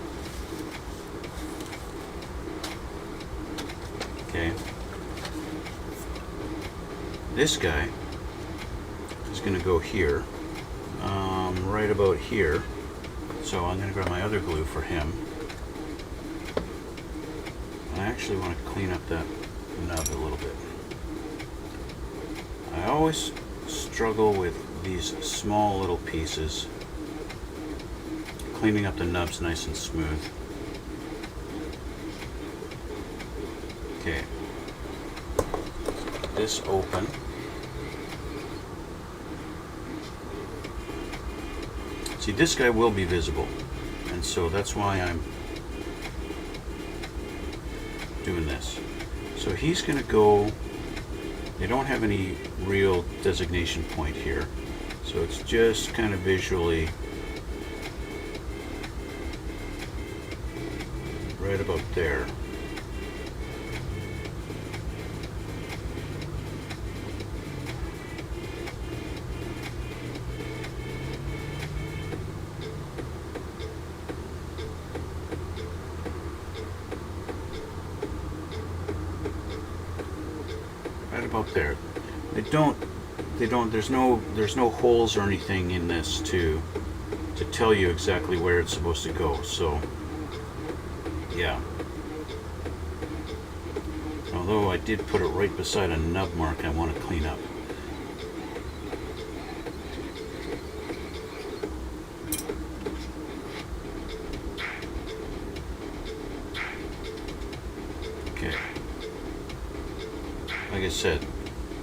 [SPEAKER 1] Okay. This guy is going to go here, right about here. So I'm going to grab my other glue for him. I actually want to clean up that nub a little bit. I always struggle with these small little pieces. Cleaning up the nubs nice and smooth. Okay. Get this open. See, this guy will be visible, and so that's why I'm doing this. So he's going to go, they don't have any real designation point here, so it's just kind of visually right about there. About there. There's no holes or anything in this to tell you exactly where it's supposed to go. So yeah. Although I did put it right beside a nub mark I want to clean up. Okay. Like I said,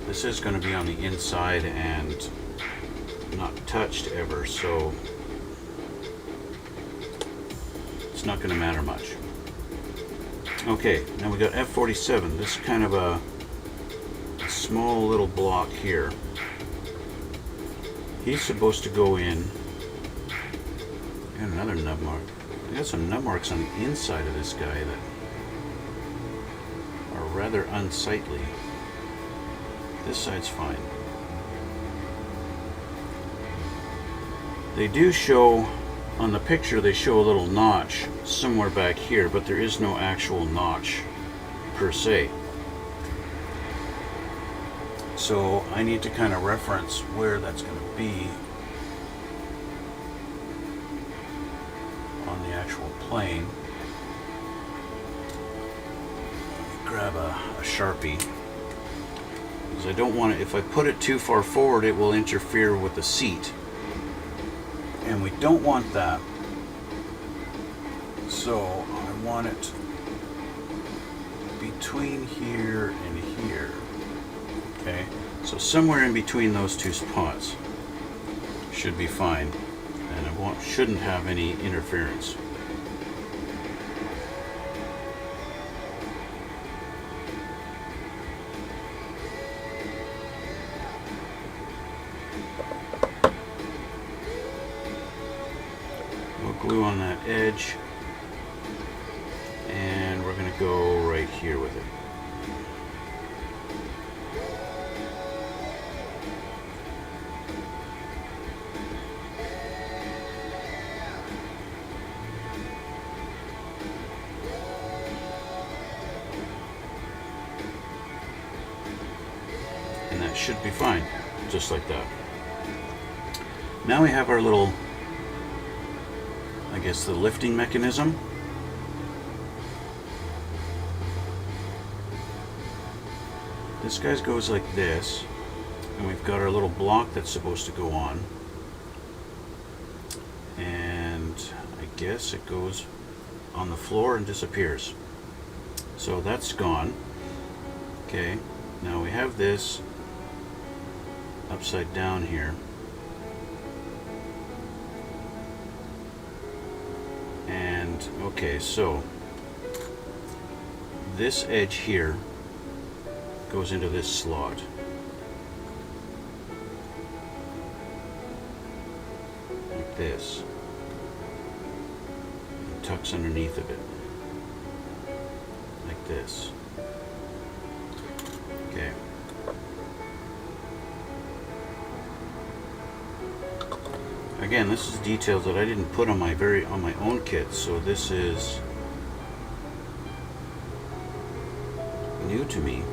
[SPEAKER 1] this is going to be on the inside and not touched ever, so it's not going to matter much. Okay, now we got F-22. This is kind of a small little block here. He's supposed to go in, and another nub mark. I got some nub marks on the inside of this guy that are rather unsightly. This side's fine. They do show, on the picture they show a little notch somewhere back here, but there is no actual notch per se. So I need to kind of reference where that's going to be on the actual plane. Grab a Sharpie. I don't want it, if I put it too far forward, it will interfere with the seat. And we don't want that. So I want it between here and here. Okay, so somewhere in between those two spots should be fine. And it shouldn't have any interference. Glue on that edge, and we're going to go right here with it. And that should be fine, just like that. Now we have our little, I guess, the lifting mechanism. This guy goes like this, and we've got our little block that's supposed to go on, and I guess it goes on the floor and disappears. So that's gone. Okay, now we have this upside down here. And okay, so this edge here goes into this slot. Like this. And tucks underneath of it. Like this. Okay. again, this is details that I didn't put on my own kit, so this is new to me.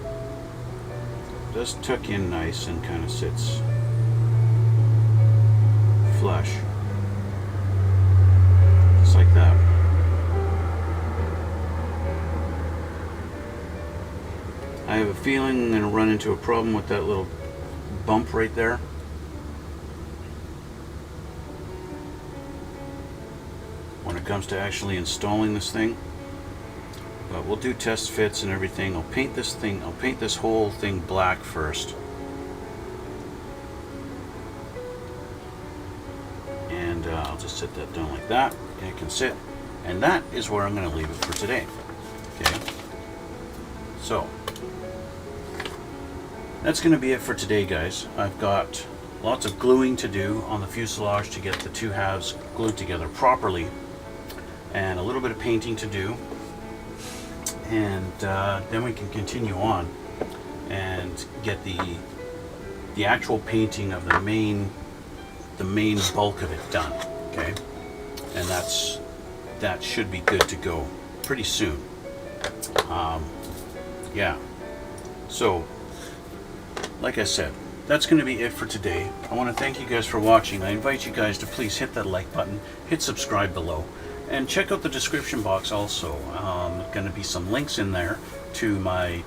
[SPEAKER 1] It does tuck in nice and kind of sits flush, just like that. I have a feeling I'm going to run into a problem with that little bump right there. When it comes to actually installing this thing. But we'll do test fits and everything. I'll paint this whole thing black first. And I'll just sit that down like that. And it can sit. And that is where I'm going to leave it for today. Okay. So, that's going to be it for today, guys. I've got lots of gluing to do on the fuselage to get the two halves glued together properly, and a little bit of painting to do, and then we can continue on and get the actual painting of the main bulk of it done. Okay, and that should be good to go pretty soon. Yeah, so like I said, that's going to be it for today. I want to thank you guys for watching. I invite you guys to please hit that like button, hit subscribe below, and check out the description box also. Going to be some links in there to my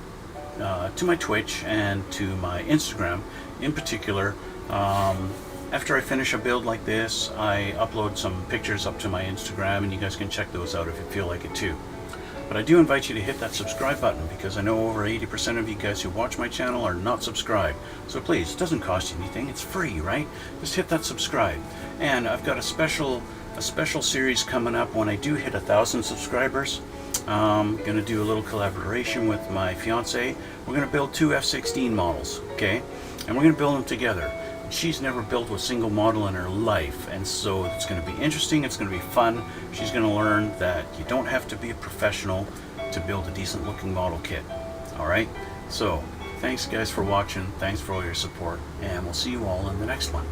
[SPEAKER 1] Twitch and to my Instagram. In particular, after I finish a build like this, I upload some pictures up to my Instagram, and you guys can check those out if you feel like it too. But I do invite you to hit that subscribe button, because I know over 80% of you guys who watch my channel are not subscribed. So please, it doesn't cost you anything. It's free, right? Just hit that subscribe. And I've got a special series coming up when I do hit 1,000 subscribers. I'm going to do a little collaboration with my fiance. We're going to build 2 F-16 models, okay? And we're going to build them together. She's never built a single model in her life, and so it's going to be interesting, it's going to be fun. She's going to learn that you don't have to be a professional to build a decent looking model kit. Alright, so thanks guys for watching, thanks for all your support, and we'll see you all in the next one.